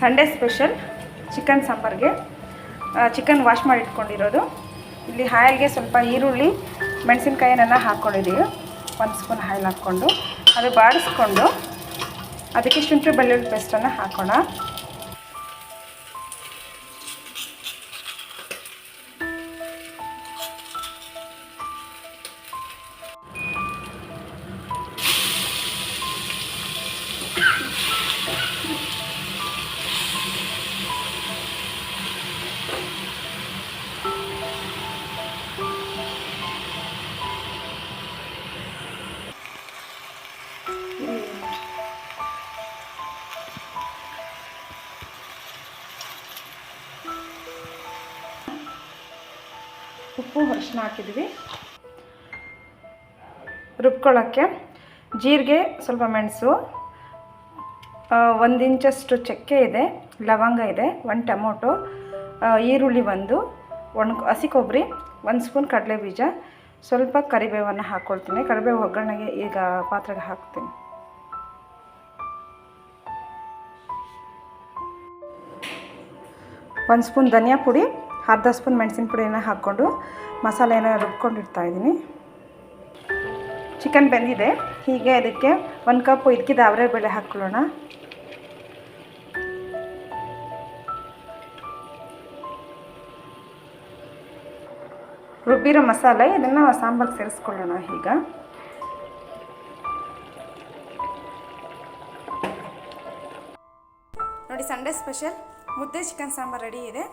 Sunday special chicken ಸಾಂಬಾರಿಗೆ chicken wash ಮಾಡಿ ಇಟ್ಕೊಂಡಿರೋದು. ಇಲ್ಲಿ ಆಯಿಲ್ಗೆ ಸ್ವಲ್ಪ ಈರುಳ್ಳಿ ಮೆಣಸಿನ್ಕಾಯಿನೆಲ್ಲ ಹಾಕ್ಕೊಂಡಿದ್ದೀವಿ. 1 ಸ್ಪೂನ್ ಆಯಿಲ್ ಹಾಕ್ಕೊಂಡು ಅದು ಬಾಡಿಸ್ಕೊಂಡು ಅದಕ್ಕೆ ಶುಂಠಿ ಬೆಳ್ಳುಳ್ಳಿ ಪೇಸ್ಟನ್ನು ಹಾಕೋಣ. ಉಪ್ಪು ಅರಿಶಿನ ಹಾಕಿದ್ವಿ. ರುಬ್ಕೊಳ್ಳೋಕ್ಕೆ ಜೀರಿಗೆ, ಸ್ವಲ್ಪ ಮೆಣಸು, 1 ಇಂಚಷ್ಟು ಚಕ್ಕೆ ಇದೆ, ಲವಂಗ ಇದೆ, 1 ಟೊಮೊಟೊ, ಈರುಳ್ಳಿ 1, ಹಸಿ ಕೊಬ್ಬರಿ, 1 ಸ್ಪೂನ್ ಕಡಲೆಬೀಜ, ಸ್ವಲ್ಪ ಕರಿಬೇವನ್ನು ಹಾಕ್ಕೊಳ್ತೀನಿ. ಕರಿಬೇವು ಒಗ್ಗರಣೆಗೆ ಈಗ ಪಾತ್ರೆಗೆ ಹಾಕ್ತೀನಿ. ಒಂದು ಸ್ಪೂನ್ ಧನಿಯಾ ಪುಡಿ, ಅರ್ಧ ಸ್ಪೂನ್ ಮೆಣಸಿನ ಪುಡಿಯನ್ನು ಹಾಕ್ಕೊಂಡು ಮಸಾಲೆಯನ್ನು ರುಬ್ಕೊಂಡಿರ್ತಾಯಿದ್ದೀನಿ. ಚಿಕನ್ ಬೆಂದಿದೆ. ಹೀಗೆ ಅದಕ್ಕೆ 1 ಕಪ್ ಇದ್ಕಿದ ಅವರೆ ಬೇಳೆ ಹಾಕ್ಕೊಳ್ಳೋಣ. ರುಬ್ಬಿರೋ ಮಸಾಲೆ ಇದನ್ನು ಸಾಂಬಾರಿಗೆ ಸೇರಿಸ್ಕೊಳ್ಳೋಣ. ಈಗ ನೋಡಿ, ಸಂಡೇ ಸ್ಪೆಷಲ್ ಮುದ್ದೆ ಚಿಕನ್ ಸಾಂಬಾರು ರೆಡಿ ಇದೆ.